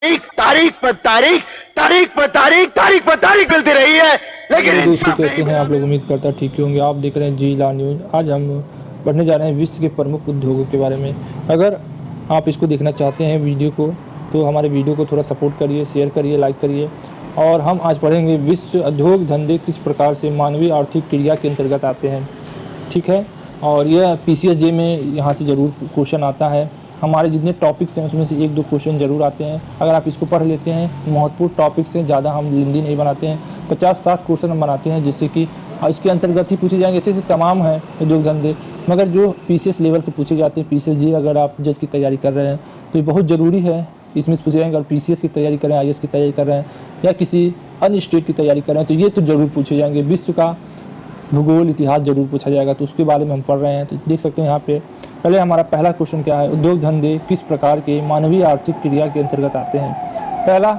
तारीख पर तारीख, तारीख पर तारीख, तारीख पर तारीख मिलती रही है, लेकिन दोस्तों कैसे हैं आप लोग। उम्मीद करता ठीक ही होंगे। आप देख रहे हैं जी-ला न्यूज़। आज हम पढ़ने जा रहे हैं विश्व के प्रमुख उद्योगों के बारे में। अगर आप इसको देखना चाहते हैं वीडियो को, तो हमारे वीडियो को थोड़ा सपोर्ट करिए, शेयर करिए, लाइक करिए। और हम आज पढ़ेंगे विश्व उद्योग धंधे किस प्रकार से मानवीय आर्थिक क्रिया के अंतर्गत आते हैं। ठीक है, और यह PCSJ में यहाँ से ज़रूर क्वेश्चन आता है। हमारे जितने टॉपिक्स हैं उसमें से 1-2 क्वेश्चन ज़रूर आते हैं। अगर आप इसको पढ़ लेते हैं, महत्वपूर्ण टॉपिक्स हैं, ज़्यादा हम लंबी नहीं बनाते हैं। 50-60 क्वेश्चन हम बनाते हैं, जिससे कि इसके अंतर्गत ही पूछे जाएंगे। ऐसे तमाम हैं उद्योग धंधे, मगर जो PCS लेवल के पूछे जाते हैं, PCSJ अगर आप जज की तैयारी कर रहे हैं तो ये बहुत ज़रूरी है, इसमें से पूछे जाएंगे। और PCS की तैयारी कर रहे हैं, IAS की तैयारी कर रहे हैं, या किसी अन्य स्टेट की तैयारी कर रहे हैं, तो ये तो ज़रूर पूछे जाएंगे। विश्व का भूगोल, इतिहास जरूर पूछा जाएगा, तो उसके बारे में हम पढ़ रहे हैं। तो देख सकते हैं यहाँ पे पहले हमारा पहला क्वेश्चन क्या है, उद्योग धंधे किस प्रकार के मानवीय आर्थिक क्रिया के अंतर्गत आते हैं। पहला,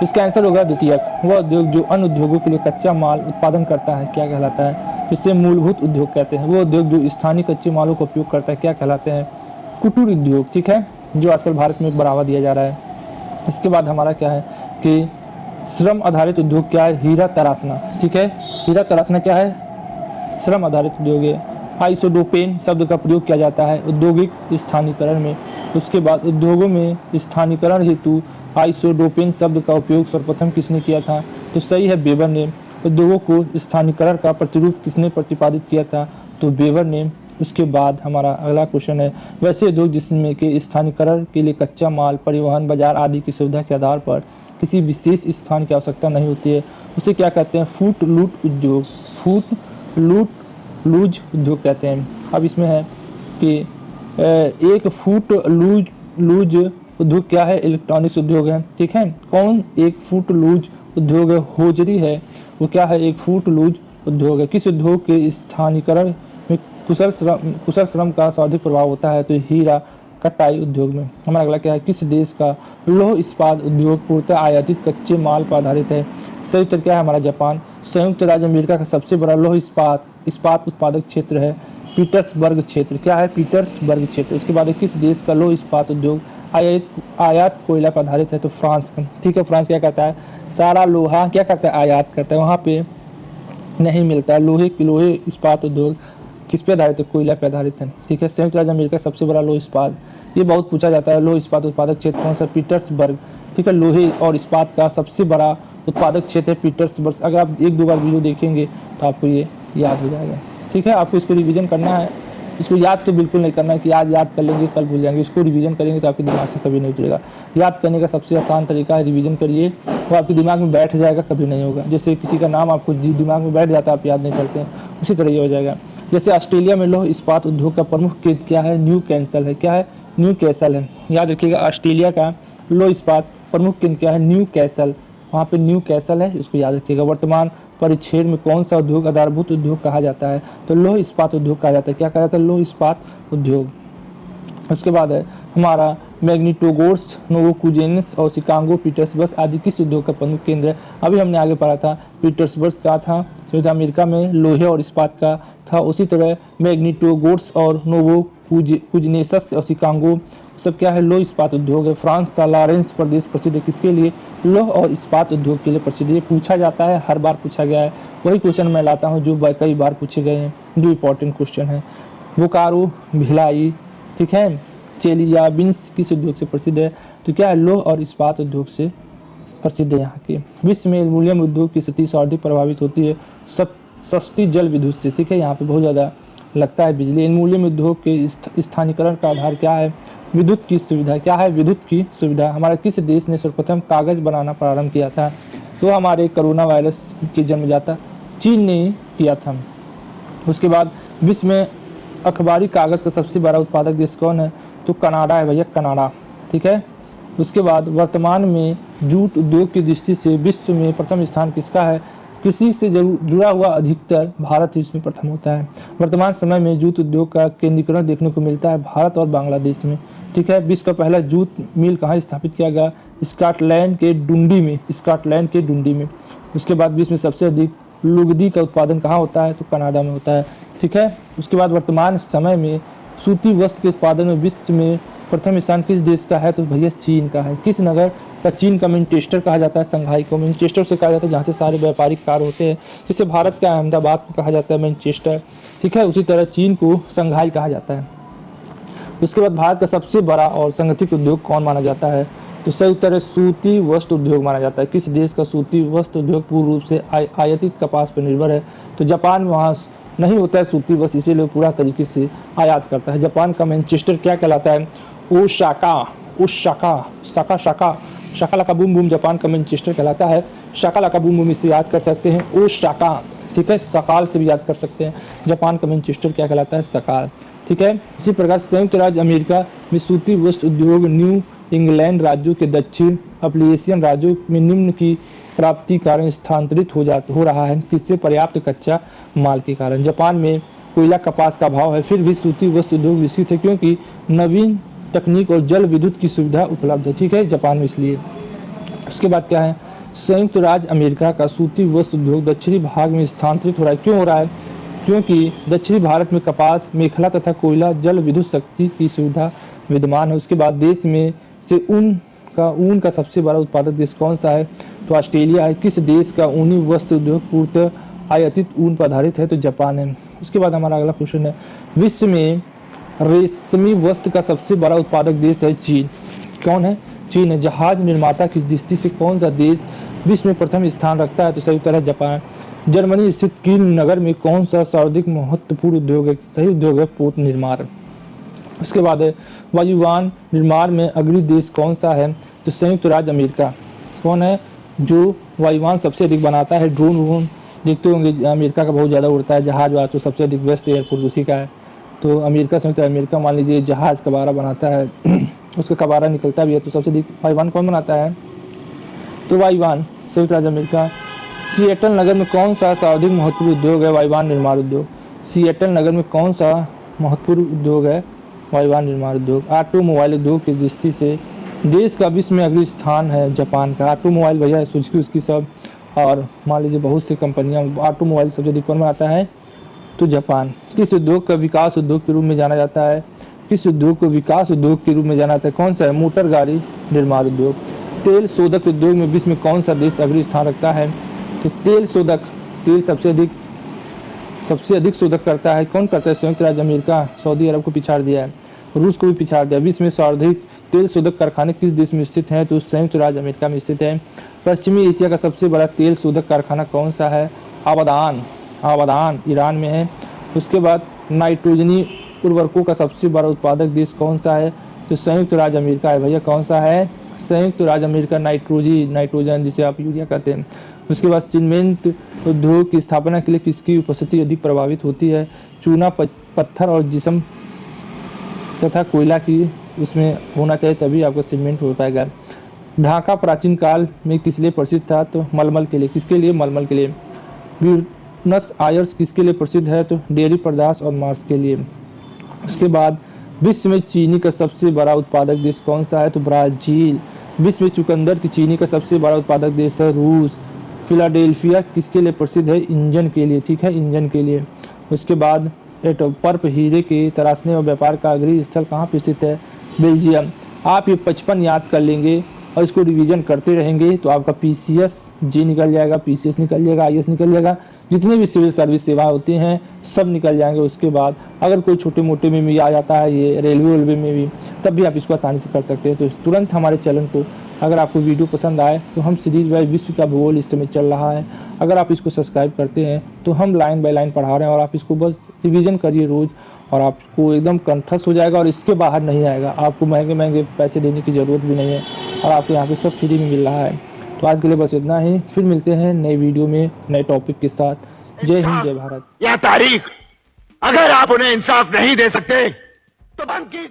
इसका आंसर होगा द्वितीयक। वह उद्योग जो अन्य उद्योगों के लिए कच्चा माल उत्पादन करता है क्या कहलाता है, जिससे मूलभूत उद्योग कहते हैं। वो उद्योग जो स्थानीय कच्चे मालों का उपयोग करता है क्या कहलाते हैं, कुटीर उद्योग। ठीक है, जो आजकल भारत में बढ़ावा दिया जा रहा है। इसके बाद हमारा क्या है कि श्रम आधारित उद्योग क्या है, हीरा तराशना। ठीक है, हीरा तराशना क्या है, श्रम आधारित उद्योग है। आइसोडोपेन शब्द का प्रयोग किया जाता है औद्योगिक स्थानीयकरण में। उसके बाद उद्योगों में स्थानीयकरण हेतु आइसोडोपेन शब्द का उपयोग सर्वप्रथम किसने किया था, तो सही है वेबर ने। उद्योगों को स्थानीयकरण का प्रतिरूप किसने प्रतिपादित किया था, तो वेबर ने। उसके बाद हमारा अगला क्वेश्चन है, वैसे उद्योग जिसमें के स्थानीयकरण के लिए कच्चा माल, परिवहन, बाजार आदि की सुविधा के आधार पर किसी विशेष स्थान की आवश्यकता नहीं होती है, उसे क्या कहते हैं, फूट लूट उद्योग। फूट लूट लूज उद्योग कहते हैं। अब इसमें है कि एक फूट लूज उद्योग क्या है, इलेक्ट्रॉनिक्स उद्योग है। ठीक है, कौन एक फूट लूज उद्योग है, होजरी है, वो क्या है, एक फूट लूज उद्योग है। किस उद्योग के स्थानीयकरण में कुशल श्रम का सर्वाधिक प्रभाव होता है, तो हीरा कटाई उद्योग में। हमारा अगला क्या है, किस देश का लौह इस्पात उद्योग पूर्णतः आयातित कच्चे माल पर आधारित है। सही उत्तर क्या है हमारा, जापान। संयुक्त राज्य अमेरिका का सबसे बड़ा लौह इस्पात उत्पादक क्षेत्र है पीटर्सबर्ग क्षेत्र। क्या है, पीटर्सबर्ग क्षेत्र। उसके बाद किस देश का लौह इस्पात उद्योग आयात कोयला पर आधारित है, तो फ्रांस का। ठीक है, फ्रांस क्या करता है, सारा लोहा क्या करता है, आयात करता है, वहाँ पे नहीं मिलता है। लोहे इस्पात उद्योग किस पे आधारित है, कोयला पे आधारित है। ठीक है, संयुक्त राज्य अमेरिका सबसे बड़ा लौह इस्पात, ये बहुत पूछा जाता है। लौह इस्पात उत्पादक क्षेत्र कौन सा, पीटर्सबर्ग। ठीक है, लोहे और इस्पात का सबसे बड़ा उत्पादक क्षेत्र है पीटर्सबर्ग। अगर आप 1-2 बार वीडियो देखेंगे तो आपको ये याद हो जाएगा। ठीक है, आपको इसको रिवीजन करना है। इसको याद तो बिल्कुल नहीं करना है कि आज याद कर लेंगे कल भूल जाएंगे। इसको रिवीजन करेंगे तो आपके दिमाग से कभी नहीं उतरेगा। याद करने का सबसे आसान तरीका है रिवीजन करिए, वो आपके दिमाग में बैठ जाएगा, कभी नहीं होगा। जैसे किसी का नाम आपको दिमाग में बैठ जाता है, आप याद नहीं करते हैं, उसी तरह ये हो जाएगा। जैसे ऑस्ट्रेलिया में लौह इस्पात उद्योग का प्रमुख केंद्र क्या है, न्यू कैसल है। क्या है, न्यू कैसल है। याद रखिएगा, ऑस्ट्रेलिया का लौह इस्पात प्रमुख केंद्र क्या है, न्यू कैसल। वहाँ पे न्यू कैसल है, इसको याद रखिएगा। वर्तमान परिच्छेद में कौन सा उद्योग आधारभूत उद्योग कहा जाता है, तो लौह इस्पात उद्योग कहा जाता है। क्या कहा जाता है, लौह इस्पात उद्योग। उसके बाद है हमारा मैग्नीटोगोर्स, नोवोकुजेनस और शिकागो पीटर्सबर्ग आदि किस उद्योग का प्रमुख केंद्र है। अभी हमने आगे पढ़ा था, पीटर्सबर्ग का था संयुक्त अमेरिका में लोहे और इस्पात का था। उसी तरह मैग्नीटोगोर्स और नोवोकुजेनेस और शिकागो सब क्या है, लौह इस्पात उद्योग है। फ्रांस का लॉरेंस प्रदेश प्रसिद्ध है किसके लिए, लौह और इस्पात उद्योग के लिए प्रसिद्ध। ये पूछा जाता है, हर बार पूछा गया है। वही क्वेश्चन मैं लाता हूँ जो कई बार पूछे गए हैं, जो इंपॉर्टेंट क्वेश्चन है। बोकारो, भिलाई, ठीक है, चेलियाबिंस किस उद्योग से प्रसिद्ध है, तो क्या है, लौह और इस्पात उद्योग से प्रसिद्ध है यहाँ के। विश्व में एल्युमिनियम उद्योग की स्थिति सर्वाधिक प्रभावित होती है सस्ती जल विद्युत से। ठीक है, यहाँ पे बहुत ज़्यादा लगता है बिजली। एल्युमिनियम उद्योग के स्थानीयकरण का आधार क्या है, विद्युत की सुविधा। क्या है, विद्युत की सुविधा। हमारा किस देश ने सर्वप्रथम कागज बनाना प्रारंभ किया था, तो हमारे कोरोना वायरस के जन्मदाता चीन ने किया था। उसके बाद विश्व में अखबारी कागज का सबसे बड़ा उत्पादक देश कौन है, तो कनाडा है भैया, कनाडा। ठीक है, उसके बाद वर्तमान में जूट उद्योग की दृष्टि से विश्व में प्रथम स्थान किसका है, कृषि से जुड़ा हुआ अधिकतर भारत ही इसमें प्रथम होता है। वर्तमान समय में जूट उद्योग का केंद्रीकरण देखने को मिलता है भारत और बांग्लादेश में। ठीक है, विश्व का पहला जूट मिल कहाँ स्थापित किया गया, स्कॉटलैंड के डुंडी में, स्कॉटलैंड के डुंडी में। उसके बाद विश्व में सबसे अधिक लुगदी का उत्पादन कहाँ होता है, तो कनाडा में होता है। ठीक है, उसके बाद वर्तमान समय में सूती वस्त्र के उत्पादन में विश्व में प्रथम स्थान किस देश का है, तो भैया चीन का है। किस नगर का चीन का मैनचेस्टर कहा जाता है, संघाई को मैनचेस्टर से कहा जाता है जहाँ से सारे व्यापारिक कार्य होते हैं, जिसे भारत का अहमदाबाद को कहा जाता है मैनचेस्टर, ठीक है। उसी तरह चीन को संघाई कहा जाता है। उसके बाद भारत का सबसे बड़ा और संगठित उद्योग कौन माना जाता है, तो सही उत्तर है सूती वस्त्र उद्योग माना जाता है। किस देश का सूती वस्त्र उद्योग पूर्ण रूप से आयातित कपास पर निर्भर है, तो जापान में वहाँ नहीं होता है सूती वस्त्र, इसीलिए पूरा तरीके से आयात करता है। जापान का मैनचेस्टर क्या कहलाता है, ओसाका शाका बूम बूम जापान का मैनचेस्टर कहलाता है। शाका बूम बूम इसे याद कर सकते हैं ओसाका, ठीक है। सकाल से भी याद कर सकते हैं। जापान का मैनचेस्टर क्या कहलाता है, सकाल, ठीक है। इसी प्रकार संयुक्त राज्य अमेरिका में सूती वस्त्र उद्योग न्यू इंग्लैंड राज्यों के दक्षिण अप्लिएशियन राज्यों में निम्न की प्राप्ति कारण स्थानांतरित हो रहा है, किससे, पर्याप्त कच्चा माल के कारण। जापान में कोयला कपास का अभाव है, फिर भी सूती वस्त्र उद्योग विकसित है क्योंकि नवीन तकनीक और जल विद्युत की सुविधा उपलब्ध है, ठीक है, जापान में इसलिए। उसके बाद क्या है, संयुक्त राज्य अमेरिका का सूती वस्त्र उद्योग दक्षिणी भाग में स्थानांतरित हो रहा है। क्यों हो रहा है, क्योंकि दक्षिणी भारत में कपास, मेखला तथा कोयला जल विद्युत शक्ति की सुविधा विद्यमान है। उसके बाद देश में से ऊन का सबसे बड़ा उत्पादक देश कौन सा है, तो ऑस्ट्रेलिया है। किस देश का ऊनी वस्त्र उद्योग पूर्णतः आयातित ऊन पर आधारित है, तो जापान है। उसके बाद हमारा अगला क्वेश्चन है, विश्व में रेशमी वस्त्र का सबसे बड़ा उत्पादक देश है चीन। कौन है, चीन है। जहाज निर्माता की दृष्टि से कौन सा देश विश्व में प्रथम स्थान रखता है, तो सही उत्तर है जापान। जर्मनी स्थित कील नगर में कौन सा सर्वाधिक महत्वपूर्ण उद्योग है, सही उद्योग है पोत निर्माण। उसके बाद है वायुयान निर्माण में अग्रणी देश कौन सा है, तो संयुक्त राज्य अमेरिका। कौन है जो वायुयान सबसे अधिक बनाता है, ड्रोन व्रोन देखते होंगे अमेरिका का बहुत ज़्यादा उड़ता है, जहाज वहाज तो सबसे अधिक बेस्ट एयरपोर्ट उसी का है, तो अमेरिका संयुक्त अमेरिका मान लीजिए जहाज़ कबारा बनाता है उसका कबारा निकलता भी है, तो सबसे अधिक वायुयान कौन बनाता है, तो वायुयान संयुक्त राज्य अमेरिका। सिएटल नगर में कौन सा सर्वाधिक महत्वपूर्ण उद्योग है, वायुयान निर्माण उद्योग। सिएटल नगर में कौन सा महत्वपूर्ण उद्योग है, वायुयान निर्माण उद्योग। ऑटोमोबाइल उद्योग की दृष्टि से देश का विश्व में अग्रणी स्थान है जापान का। ऑटोमोबाइल भैया सुजुकी उसकी सब, और मान लीजिए बहुत सी कंपनियां ऑटोमोबाइल सबसे अधिक कौन बनाता है, तो जापान। किस उद्योग का विकास उद्योग के रूप में जाना जाता है, किस उद्योग को विकास उद्योग के रूप में जाना जाता है, कौन सा है, मोटर गाड़ी निर्माण उद्योग। तेल शोधक उद्योग में विश्व में कौन सा देश अग्रणी स्थान रखता है, तो तेल सबसे अधिक शोधक करता है, कौन करता है, संयुक्त राज्य अमेरिका। सऊदी अरब को पिछाड़ दिया है, रूस को भी पिछाड़ दिया। विश्व में सर्वाधिक तेल शोधक कारखाने किस देश में स्थित हैं, तो संयुक्त राज्य अमेरिका में स्थित है। पश्चिमी एशिया का सबसे बड़ा तेल शोधक कारखाना कौन सा है, आबादान ईरान में है। उसके बाद नाइट्रोजनी उर्वरकों का सबसे बड़ा उत्पादक देश कौन सा है, तो संयुक्त राज्य अमेरिका है भैया। कौन सा है, संयुक्त राज्य अमेरिका। नाइट्रोजन जिसे आप यूरिया कहते हैं। उसके बाद सीमेंट उद्योग की स्थापना के लिए किसकी उपस्थिति अधिक प्रभावित होती है, चूना, पत्थर और जिस्म तथा कोयला की उसमें होना चाहिए, तभी आपका सीमेंट हो पाएगा। ढाका प्राचीन काल में किस लिए प्रसिद्ध था, तो मलमल के लिए। किसके लिए, मलमल के लिए। ब्यूनस आयर्स किसके लिए प्रसिद्ध है, तो डेयरी पदार्थ और मांस के लिए। उसके बाद विश्व में चीनी का सबसे बड़ा उत्पादक देश कौन सा है, तो ब्राज़ील। विश्व में चुकंदर की चीनी का सबसे बड़ा उत्पादक देश है रूस। फिलाडेल्फिया किसके लिए प्रसिद्ध है, इंजन के लिए, ठीक है, इंजन के लिए। उसके बाद पर्प हीरे के तराशने और व्यापार का अग्रणी स्थल कहाँ पर स्थित है, बेल्जियम। आप ये 55 याद कर लेंगे और इसको रिवीजन करते रहेंगे तो आपका PCS जी निकल जाएगा, PCS निकल जाएगा, IS निकल जाएगा, जितने भी सिविल सर्विस सेवाएं होती हैं सब निकल जाएंगे। उसके बाद अगर कोई छोटे मोटे में भी आ जाता है, ये रेलवे में भी, तब भी आप इसको आसानी से कर सकते हैं। तो तुरंत हमारे चैनल को, अगर आपको वीडियो पसंद आए तो हम सीरीज वाइज विश्व का भूगोल इस समय चल रहा है, अगर आप इसको सब्सक्राइब करते हैं तो हम लाइन बाय लाइन पढ़ा रहे हैं और आप इसको बस रिवीजन करिए रोज़ और आपको एकदम कंठस्थ हो जाएगा और इसके बाहर नहीं आएगा। आपको महंगे पैसे देने की ज़रूरत भी नहीं है और आपको यहाँ पे सब फ्री में मिल रहा है। तो आज के लिए बस इतना ही, फिर मिलते हैं नए वीडियो में नए टॉपिक के साथ। जय हिंद, जय भारत। या तारीख, अगर आप उन्हें इंसाफ नहीं दे सकते तो बंद कीजिए।